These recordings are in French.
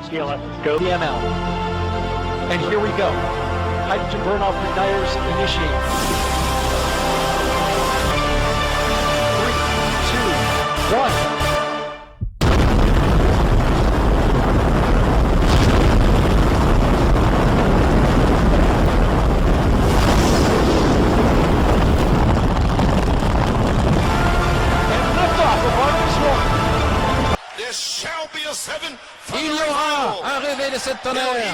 Skila, go PML. And here we go. Hydrogen burn-off igniters initiate. 3, 2, 1. Il y aura un réveil de cette tonnerre.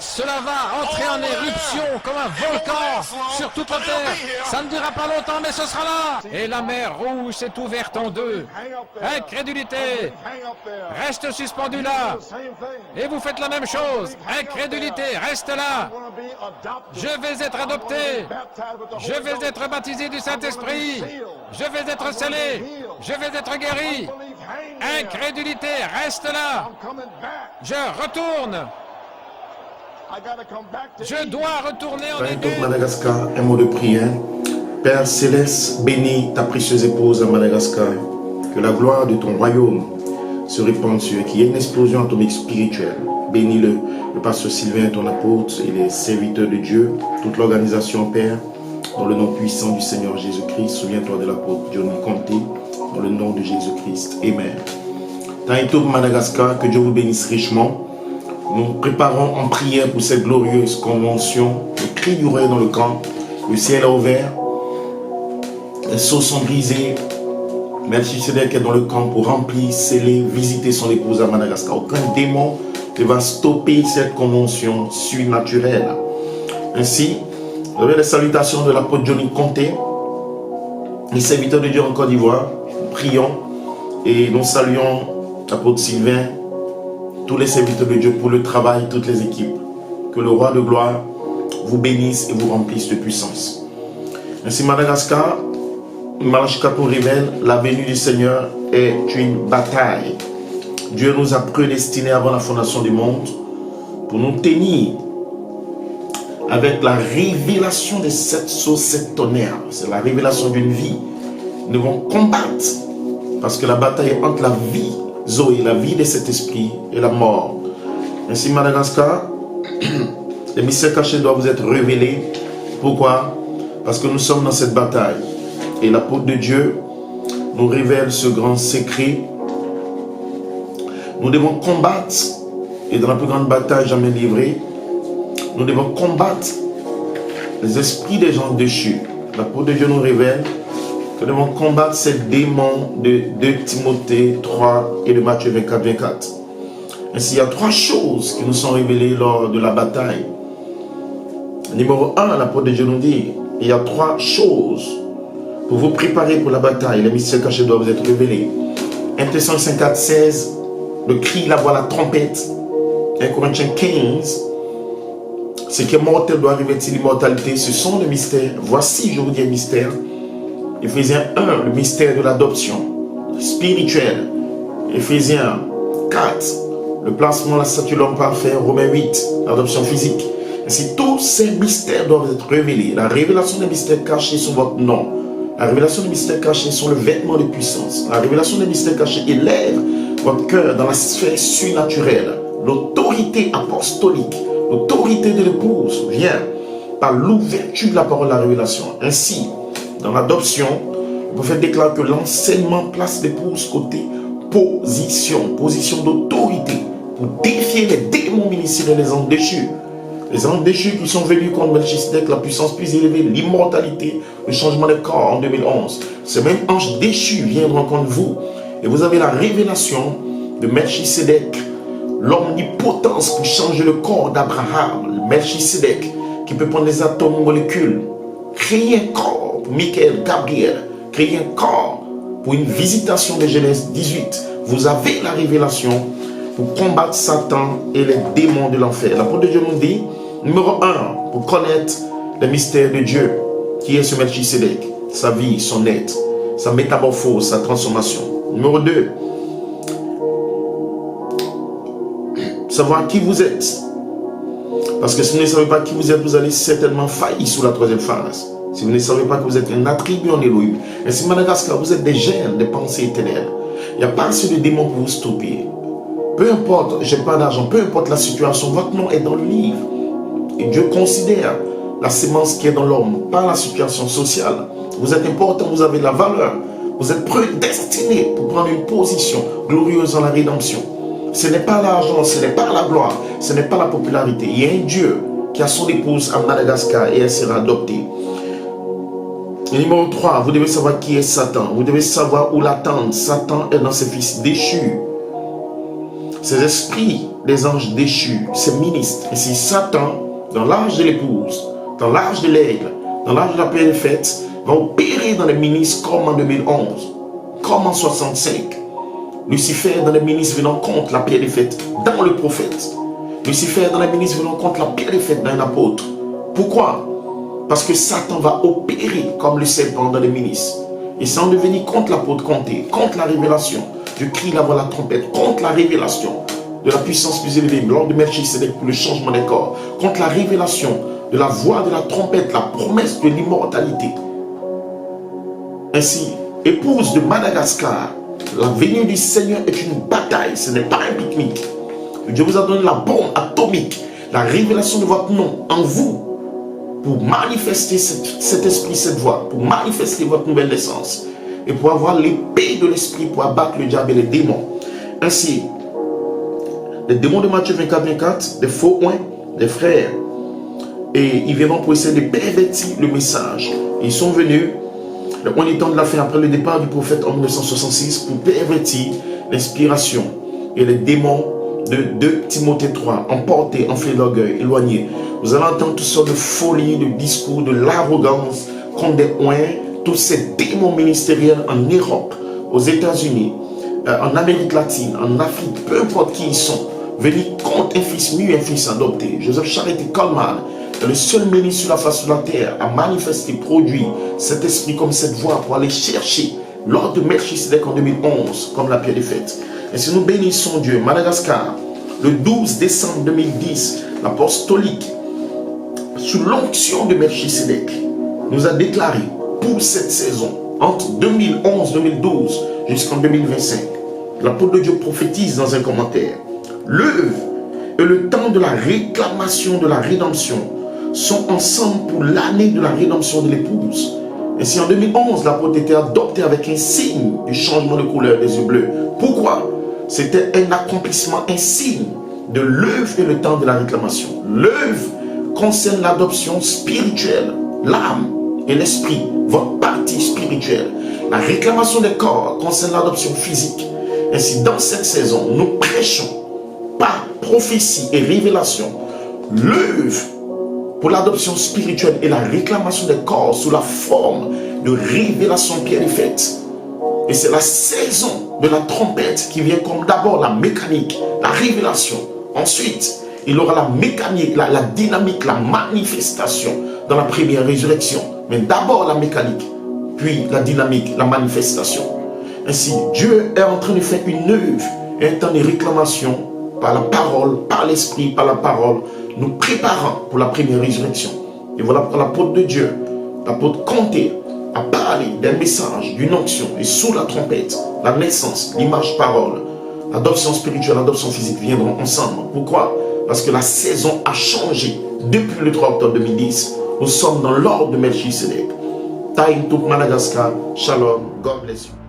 Cela va entrer en éruption comme un volcan sur toute la terre. Ça ne durera pas longtemps, mais ce sera là. Et la mer rouge s'est ouverte en deux. Incrédulité. Reste suspendu là. Et vous faites la même chose. Incrédulité, reste là. Je vais être adopté. Je vais être baptisé du Saint-Esprit. Je vais être scellé. Je vais être guéri. Incrédulité, reste là. Je retourne. Je dois retourner en Égypte. Madagascar, un mot de prière. Père Céleste, bénis ta précieuse épouse à Madagascar. Que la gloire de ton royaume se répande sur eux. Qu'il y ait une explosion atomique spirituelle. Bénis le pasteur Sylvain, ton apôtre, et les serviteurs de Dieu, toute l'organisation, Père, dans le nom puissant du Seigneur Jésus-Christ. Souviens-toi de l'apôtre Johnny Conté, dans le nom de Jésus-Christ. Amen. Dans Madagascar, que Dieu vous bénisse richement. Nous préparons en prière pour cette glorieuse convention. Les cris du roi dans le camp. Le ciel est ouvert. Les sceaux sont brisés. Melchisedec est dans le camp pour remplir, sceller, visiter son épouse à Madagascar. Aucun démon ne va stopper cette convention surnaturelle. Ainsi, vous avez les salutations de l'apôtre Johnny Conté, les serviteurs de Dieu en Côte d'Ivoire. Prions et nous saluons l'apôtre Sylvain, tous les serviteurs de Dieu pour le travail, toutes les équipes. Que le roi de gloire vous bénisse et vous remplisse de puissance. Ainsi, Madagascar, Malachi 4 nous révèle, la venue du Seigneur est une bataille. Dieu nous a prédestinés avant la fondation du monde pour nous tenir avec la révélation de cette sauce, cette tonnerre. C'est la révélation d'une vie. Nous devons combattre parce que la bataille est entre la vie, Zoé, la vie de cet esprit et la mort. Ainsi, Madagascar, les mystères cachés doivent vous être révélés. Pourquoi? Parce que nous sommes dans cette bataille. Et l'apôtre de Dieu nous révèle ce grand secret. Nous devons combattre, et dans la plus grande bataille jamais livrée, nous devons combattre les esprits des gens déchus. L'apôtre de Dieu nous révèle que nous devons combattre ces démons de 2 Timothée 3 et de Matthieu 24, 24. Ainsi, il y a 3 choses qui nous sont révélées lors de la bataille. Numéro 1, l'apôtre de Dieu nous dit, il y a 3 choses pour vous préparer pour la bataille. Les mystères cachés doivent vous être révélés. 1 Thessaloniciens 4, 16, le cri, la voix, la trompette. 1 Corinthiens 15, ce qui est mortel doit revêtir l'immortalité. Ce sont les mystères. Voici, je vous dis, un mystère. Éphésiens 1, le mystère de l'adoption spirituelle. Éphésiens 4, le placement, la statue de l'homme parfait. Romains 8, l'adoption physique. Ainsi, tous ces mystères doivent être révélés. La révélation des mystères cachés sur votre nom. La révélation des mystères cachés sont le vêtement de puissance. La révélation des mystères cachés élève votre cœur dans la sphère surnaturelle. L'autorité apostolique, l'autorité de l'épouse vient par l'ouverture de la parole de la révélation. Ainsi, dans l'adoption, le prophète déclare que l'enseignement place l'épouse côté position d'autorité pour défier les démons ministériels des anges déchus. Les anges déchus qui sont venus contre Melchisedec, la puissance plus élevée, l'immortalité, le changement de corps en 2011. Ces mêmes anges déchus viendront contre vous. Et vous avez la révélation de Melchisedec, l'omnipotence pour changer le corps d'Abraham. Melchisedec qui peut prendre les atomes, molécules, créer un corps pour Michael, Gabriel, créer un corps pour une visitation de Genèse 18. Vous avez la révélation pour combattre Satan et les démons de l'enfer. L'apôtre de Dieu nous dit, numéro 1, pour connaître les mystères de Dieu, qui est ce Melchisedec, sa vie, son être, sa métamorphose, sa transformation. Numéro 2, savoir qui vous êtes. Parce que si vous ne savez pas qui vous êtes, vous allez certainement faillir sous la 3e phase. Si vous ne savez pas que vous êtes un attribut en Elohim. Et si Madagascar, vous êtes des gènes, des pensées éternelles. Il n'y a pas assez de démons pour vous stopper. peu importe, j'ai pas d'argent, peu importe la situation, votre nom est dans le livre. Et Dieu considère la sémence qui est dans l'homme, pas la situation sociale. Vous êtes important, vous avez de la valeur. Vous êtes prédestiné pour prendre une position glorieuse dans la rédemption. Ce n'est pas l'argent, ce n'est pas la gloire, ce n'est pas la popularité. Il y a un Dieu qui a son épouse à Madagascar et elle sera adoptée. Et numéro 3, vous devez savoir qui est Satan. Vous devez savoir où l'attendre. Satan est dans ses fils déchus. Ces esprits des anges déchus, ces ministres. Et si Satan, dans l'âge de l'épouse, dans l'âge de l'aigle, dans l'âge de la paix des fêtes, va opérer dans les ministres comme en 2011, comme en 65. Lucifer dans les ministres venant contre la pierre des fêtes dans le prophète. Lucifer dans les ministres venant contre la pierre des fêtes dans un apôtre. Pourquoi? Parce que Satan va opérer comme le serpent dans les ministres. Et sans devenir contre l'apôtre Comté, contre la révélation. Je crie la voix la trompette, contre la révélation de la puissance plus élevée, lors de Melchisédek pour le changement des corps, contre la révélation de la voix de la trompette, la promesse de l'immortalité. Ainsi, épouse de Madagascar, la venue du Seigneur est une bataille, ce n'est pas un pique-nique. Dieu vous a donné la bombe atomique, la révélation de votre nom en vous, pour manifester cet esprit, cette voix, pour manifester votre nouvelle naissance, et pour avoir l'épée de l'esprit pour abattre le diable et les démons. Ainsi, les démons de Matthieu 24, des faux oins, des frères, et ils viendront pour essayer de pervertir le message. Ils sont venus, on est temps de la fin après le départ du prophète en 1966, pour pervertir l'inspiration et les démons de 2 Timothée 3, emportés, enflés d'orgueil, éloignés. Vous allez entendre toutes sortes de folies, de discours, de l'arrogance contre des oins, tous ces démons ministériels en Europe, aux États-Unis, en Amérique latine, en Afrique, peu importe qui ils sont, venir contre un fils mu, un fils adopté. Joseph Charité Coleman est le seul ministre sur la face de la terre à manifester, produire cet esprit comme cette voix pour aller chercher lors de Melchisédek en 2011, comme la pierre des fêtes. Et si nous bénissons Dieu, Madagascar, le 12 décembre 2010, l'apostolique, sous l'onction de Melchisédek, nous a déclaré pour cette saison, entre 2011-2012 jusqu'en 2025, l'apôtre de Dieu prophétise dans un commentaire: l'œuvre et le temps de la réclamation de la rédemption sont ensemble pour l'année de la rédemption de l'épouse. Et si en 2011, l'apôtre était adopté avec un signe du changement de couleur des yeux bleus, pourquoi? C'était un accomplissement, un signe de l'œuvre et le temps de la réclamation. L'œuvre concerne l'adoption spirituelle, l'âme et l'esprit, votre partie spirituelle. La réclamation des corps concerne l'adoption physique. Ainsi, dans cette saison, nous prêchons par prophétie et révélation l'œuvre pour l'adoption spirituelle et la réclamation des corps sous la forme de révélation pierre et fête. Et c'est la saison de la trompette qui vient comme d'abord la mécanique, la révélation. Ensuite, il aura la mécanique, la dynamique, la manifestation dans la première résurrection. Mais d'abord la mécanique, puis la dynamique, la manifestation. Ainsi, Dieu est en train de faire une œuvre, un temps de réclamation par la parole, par l'esprit, par la parole, nous préparant pour la première résurrection. Et voilà pourquoi l'apôtre de Dieu, l'apôtre Comté, a parlé d'un message, d'une onction, et sous la trompette, la naissance, l'image parole, l'adoption spirituelle, l'adoption physique viendront ensemble. Pourquoi? Parce que la saison a changé depuis le 3 octobre 2010. Nous sommes dans l'ordre de Melchisédek. Time to Madagascar. Shalom. God bless you.